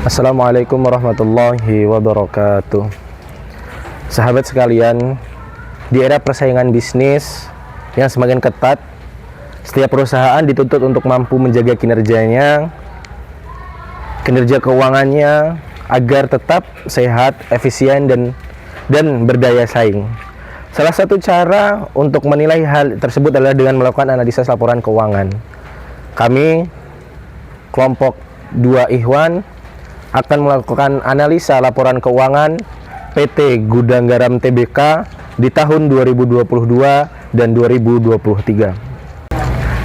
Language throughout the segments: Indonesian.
Assalamualaikum warahmatullahi wabarakatuh. Sahabat sekalian, di era persaingan bisnis yang semakin ketat, setiap perusahaan dituntut untuk mampu menjaga kinerjanya, kinerja keuangannya agar tetap sehat, efisien, dan berdaya saing. Salah satu cara untuk menilai hal tersebut adalah dengan melakukan analisis laporan keuangan. Kami, kelompok 2 Ikhwan, akan melakukan analisa laporan keuangan PT Gudang Garam Tbk di tahun 2022 dan 2023.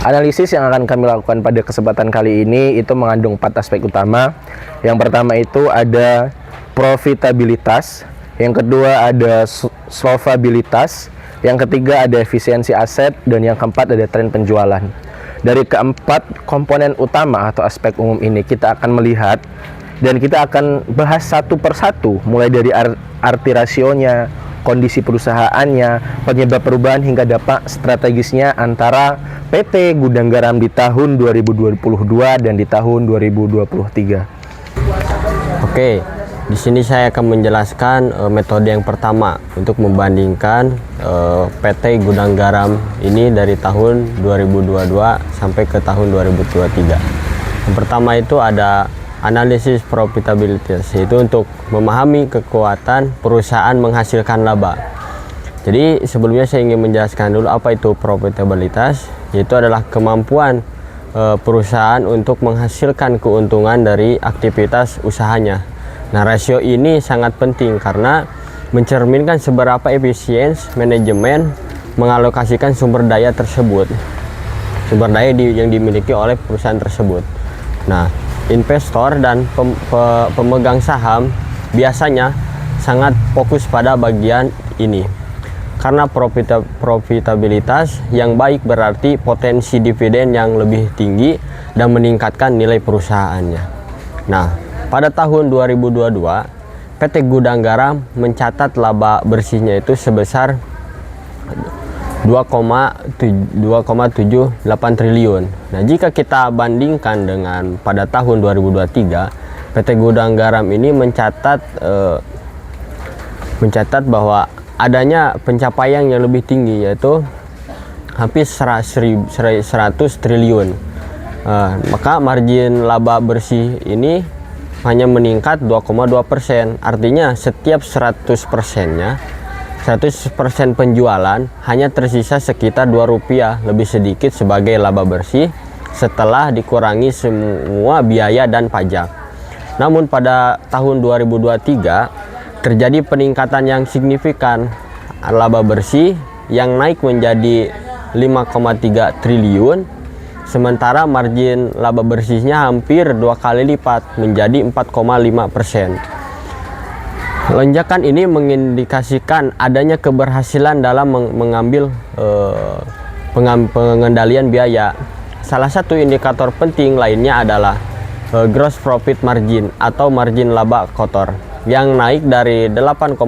Analisis yang akan kami lakukan pada kesempatan kali ini itu mengandung 4 aspek utama. Yang pertama itu ada profitabilitas, yang kedua ada solvabilitas, yang ketiga ada efisiensi aset, dan yang keempat ada tren penjualan. Dari keempat komponen utama atau aspek umum ini kita akan melihat dan kita akan bahas satu persatu, mulai dari arti rasionya, kondisi perusahaannya, penyebab perubahan hingga dampak strategisnya antara PT Gudang Garam di tahun 2022 dan di tahun 2023. Oke, di sini saya akan menjelaskan metode yang pertama untuk membandingkan PT Gudang Garam ini dari tahun 2022 sampai ke tahun 2023. Yang pertama itu ada analisis profitabilitas, yaitu untuk memahami kekuatan perusahaan menghasilkan laba. Jadi sebelumnya saya ingin menjelaskan dulu apa itu profitabilitas, yaitu adalah kemampuan perusahaan untuk menghasilkan keuntungan dari aktivitas usahanya. Nah, rasio ini sangat penting karena mencerminkan seberapa efisien manajemen mengalokasikan sumber daya tersebut, sumber daya yang dimiliki oleh perusahaan tersebut. Nah, investor dan pemegang saham biasanya sangat fokus pada bagian ini karena profitabilitas yang baik berarti potensi dividen yang lebih tinggi dan meningkatkan nilai perusahaannya. Nah, pada tahun 2022 PT Gudang Garam mencatat laba bersihnya itu sebesar 2,78 triliun. Nah, jika kita bandingkan dengan pada tahun 2023, PT Gudang Garam ini mencatat bahwa adanya pencapaian yang lebih tinggi, yaitu hampir 100 triliun. Maka margin laba bersih ini hanya meningkat 2,2%. Artinya setiap 100%-nya 100% penjualan hanya tersisa sekitar Rp2 lebih sedikit sebagai laba bersih setelah dikurangi semua biaya dan pajak. Namun pada tahun 2023 terjadi peningkatan yang signifikan, laba bersih yang naik menjadi 5,3 triliun, sementara margin laba bersihnya hampir 2 kali lipat menjadi 4,5%. Lonjakan ini mengindikasikan adanya keberhasilan dalam mengambil pengendalian biaya. Salah satu indikator penting lainnya adalah gross profit margin atau margin laba kotor yang naik dari 8,9%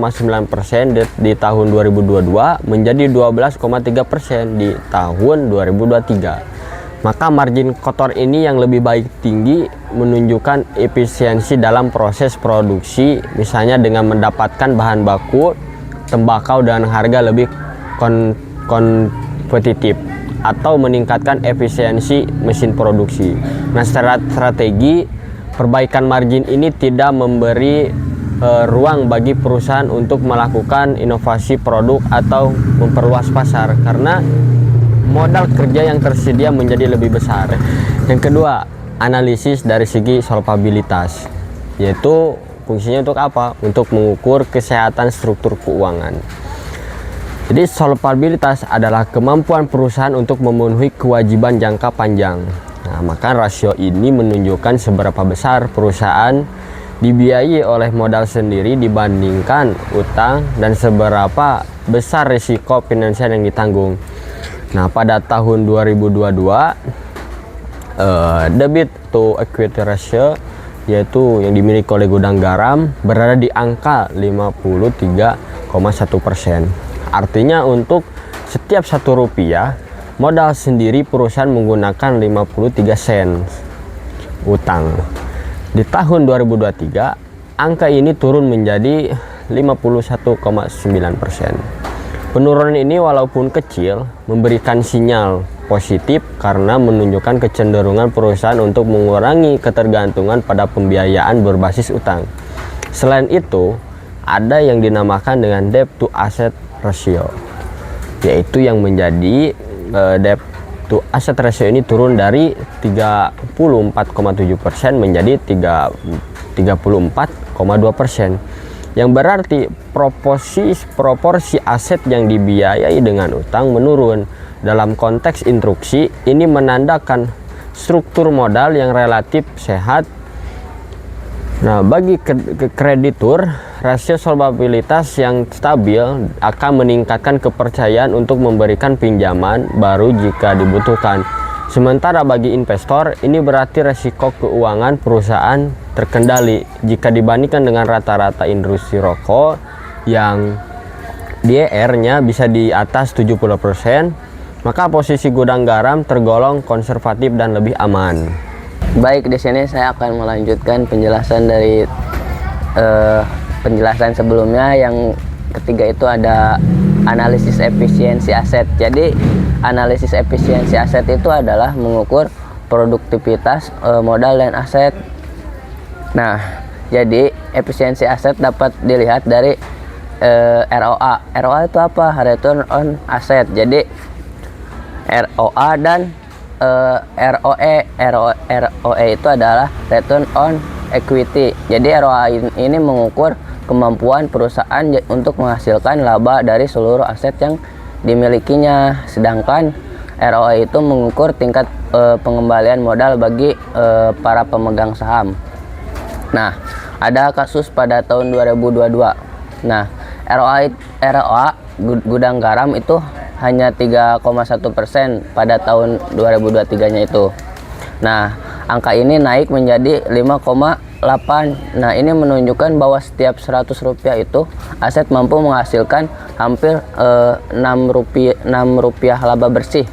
di tahun 2022 menjadi 12,3% di tahun 2023. Maka margin kotor ini yang lebih baik tinggi menunjukkan efisiensi dalam proses produksi, misalnya dengan mendapatkan bahan baku tembakau dengan harga lebih kompetitif atau meningkatkan efisiensi mesin produksi. Nah, strategi perbaikan margin ini tidak memberi ruang bagi perusahaan untuk melakukan inovasi produk atau memperluas pasar karena modal kerja yang tersedia menjadi lebih besar. Yang kedua, analisis dari segi solvabilitas, yaitu fungsinya untuk apa? Untuk mengukur kesehatan struktur keuangan. Jadi solvabilitas adalah kemampuan perusahaan untuk memenuhi kewajiban jangka panjang. Nah, maka rasio ini menunjukkan seberapa besar perusahaan dibiayai oleh modal sendiri dibandingkan utang dan seberapa besar risiko finansial yang ditanggung. Nah, pada tahun 2022 debit to equity ratio yaitu yang dimiliki oleh gudang garam berada di angka 53,1%. Artinya untuk setiap Rp1 modal sendiri perusahaan menggunakan 53 sen utang. Di tahun 2023 angka ini turun menjadi 51,9%. Penurunan ini walaupun kecil memberikan sinyal positif karena menunjukkan kecenderungan perusahaan untuk mengurangi ketergantungan pada pembiayaan berbasis utang. Selain itu, ada yang dinamakan dengan debt to asset ratio, yaitu yang menjadi debt to asset ratio ini turun dari 34,7% menjadi 34,2%. Yang berarti proporsi aset yang dibiayai dengan utang menurun. Dalam konteks instruksi, ini menandakan struktur modal yang relatif sehat. Nah, bagi kreditur, rasio solvabilitas yang stabil akan meningkatkan kepercayaan untuk memberikan pinjaman baru jika dibutuhkan. Sementara bagi investor, ini berarti resiko keuangan perusahaan terkendali jika dibandingkan dengan rata-rata industri rokok yang DER-nya bisa di atas 70%, maka posisi gudang garam tergolong konservatif dan lebih aman. Baik, di sini saya akan melanjutkan penjelasan dari penjelasan sebelumnya. Yang ketiga itu ada analisis efisiensi aset. Jadi analisis efisiensi aset itu adalah mengukur produktivitas modal dan aset. Nah, jadi efisiensi aset dapat dilihat dari ROA. ROA itu apa? Return on asset. Jadi ROA dan ROE itu adalah return on equity. Jadi ROA ini mengukur kemampuan perusahaan untuk menghasilkan laba dari seluruh aset yang dimilikinya, sedangkan ROE itu mengukur tingkat pengembalian modal bagi para pemegang saham. Nah, ada kasus pada tahun 2022. Nah, ROA gudang garam itu hanya 3,1% pada tahun 2023-nya itu. Nah, angka ini naik menjadi 5,8. Nah, ini menunjukkan bahwa setiap Rp100 itu aset mampu menghasilkan hampir Rp6 laba bersih.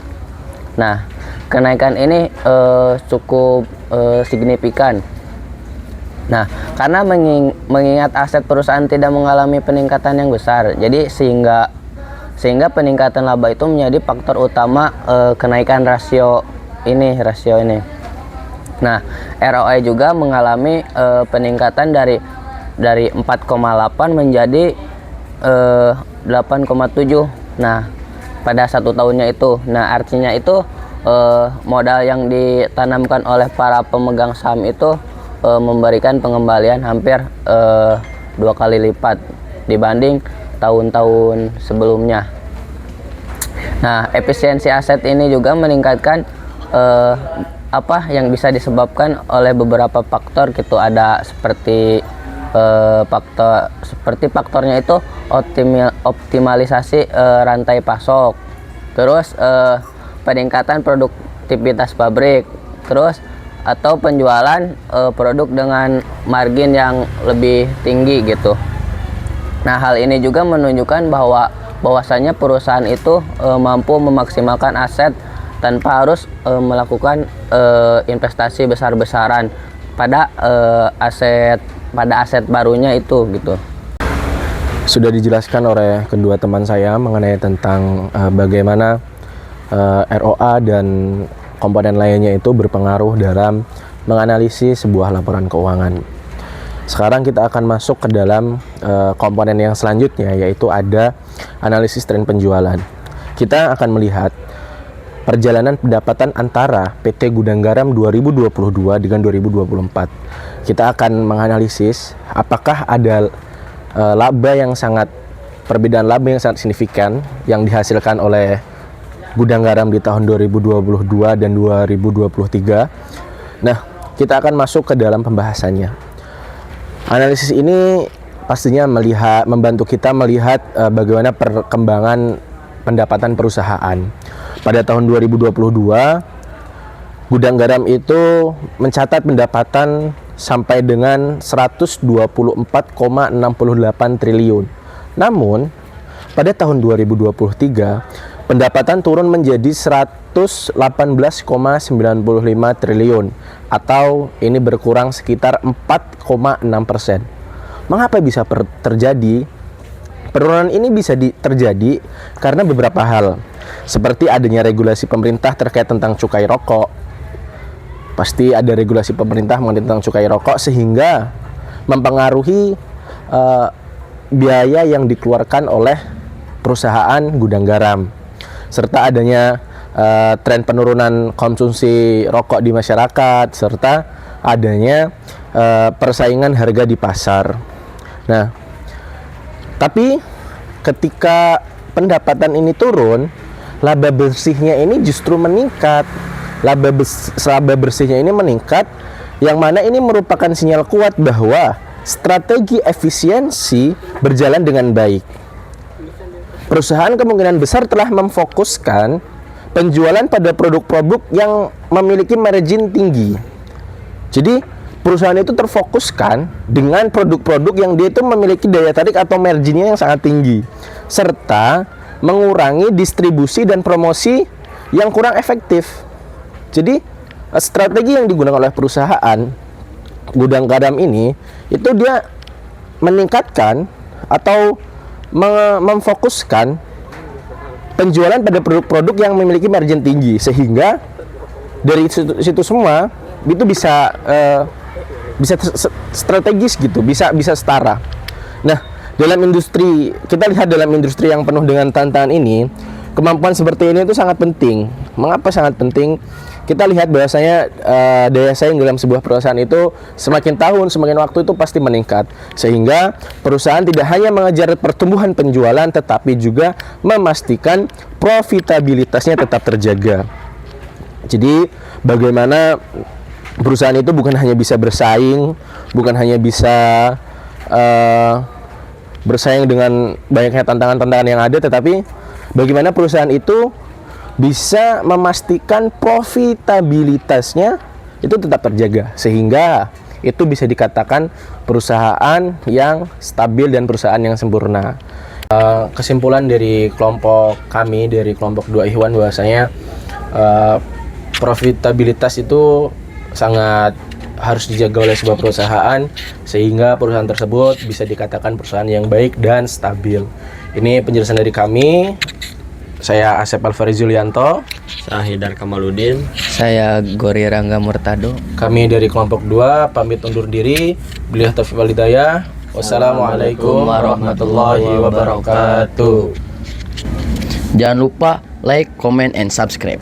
Nah, kenaikan ini cukup signifikan. Nah, karena mengingat aset perusahaan tidak mengalami peningkatan yang besar, jadi sehingga peningkatan laba itu menjadi faktor utama kenaikan rasio ini. Nah, ROE juga mengalami peningkatan dari 4,8 menjadi 8,7. Nah, pada 1 tahunnya itu. Nah, artinya itu modal yang ditanamkan oleh para pemegang saham itu memberikan pengembalian hampir 2 kali lipat dibanding tahun-tahun sebelumnya. Nah, efisiensi aset ini juga meningkatkan yang bisa disebabkan oleh beberapa faktor gitu. Ada seperti faktornya itu optimalisasi rantai pasok, terus peningkatan produktivitas pabrik, terus atau penjualan produk dengan margin yang lebih tinggi gitu. Nah, hal ini juga menunjukkan bahwasanya perusahaan itu mampu memaksimalkan aset tanpa harus melakukan investasi besar-besaran pada aset barunya itu gitu. Sudah dijelaskan oleh kedua teman saya mengenai tentang bagaimana ROA dan komponen lainnya itu berpengaruh dalam menganalisis sebuah laporan keuangan. Sekarang kita akan masuk ke dalam komponen yang selanjutnya, yaitu ada analisis tren penjualan. Kita akan melihat perjalanan pendapatan antara PT Gudang Garam 2022 dengan 2024. Kita akan menganalisis apakah ada perbedaan laba yang sangat signifikan yang dihasilkan oleh Gudang Garam di tahun 2022 dan 2023. Nah, kita akan masuk ke dalam pembahasannya. Analisis ini pastinya membantu kita melihat bagaimana perkembangan pendapatan perusahaan. Pada tahun 2022, Gudang Garam itu mencatat pendapatan sampai dengan 124,68 triliun. Namun, pada tahun 2023, pendapatan turun menjadi 118,95 triliun atau ini berkurang sekitar 4,6%. Mengapa bisa terjadi? Penurunan ini bisa terjadi karena beberapa hal, seperti adanya regulasi pemerintah terkait tentang cukai rokok. Pasti ada regulasi pemerintah mengenai tentang cukai rokok sehingga mempengaruhi biaya yang dikeluarkan oleh perusahaan gudang garam, serta adanya tren penurunan konsumsi rokok di masyarakat, serta adanya persaingan harga di pasar. Nah, tapi ketika pendapatan ini turun, laba bersihnya ini justru meningkat. Laba bersihnya ini meningkat, yang mana ini merupakan sinyal kuat bahwa strategi efisiensi berjalan dengan baik. Perusahaan kemungkinan besar telah memfokuskan penjualan pada produk-produk yang memiliki margin tinggi. Jadi perusahaan itu terfokuskan dengan produk-produk yang dia itu memiliki daya tarik atau marginnya yang sangat tinggi, serta mengurangi distribusi dan promosi yang kurang efektif. Jadi strategi yang digunakan oleh perusahaan gudang garam ini itu dia meningkatkan atau memfokuskan penjualan pada produk-produk yang memiliki margin tinggi, sehingga dari situ semua itu bisa strategis gitu, bisa setara. Nah, dalam industri, kita lihat dalam industri yang penuh dengan tantangan ini, kemampuan seperti ini itu sangat penting. Mengapa sangat penting? Kita lihat bahwasanya daya saing dalam sebuah perusahaan itu semakin tahun, semakin waktu itu pasti meningkat, sehingga perusahaan tidak hanya mengejar pertumbuhan penjualan, tetapi juga memastikan profitabilitasnya tetap terjaga. Jadi bagaimana perusahaan itu bukan hanya bisa bersaing, bukan hanya bisa bersaing dengan banyaknya tantangan-tantangan yang ada, tetapi bagaimana perusahaan itu bisa memastikan profitabilitasnya itu tetap terjaga, sehingga itu bisa dikatakan perusahaan yang stabil dan perusahaan yang sempurna. Kesimpulan dari kelompok kami, dari kelompok 2 Ikhwan, bahwasanya profitabilitas itu sangat harus dijaga oleh sebuah perusahaan, sehingga perusahaan tersebut bisa dikatakan perusahaan yang baik dan stabil. Ini penjelasan dari kami. Saya Asep Alfari Zulianto. Saya Hidar Kamaludin. Saya Gori Rangga Murtado. Kami dari kelompok 2 pamit undur diri. Billahi taufiq wal hidayah. Wassalamualaikum warahmatullahi wabarakatuh. Jangan lupa like, comment, and subscribe.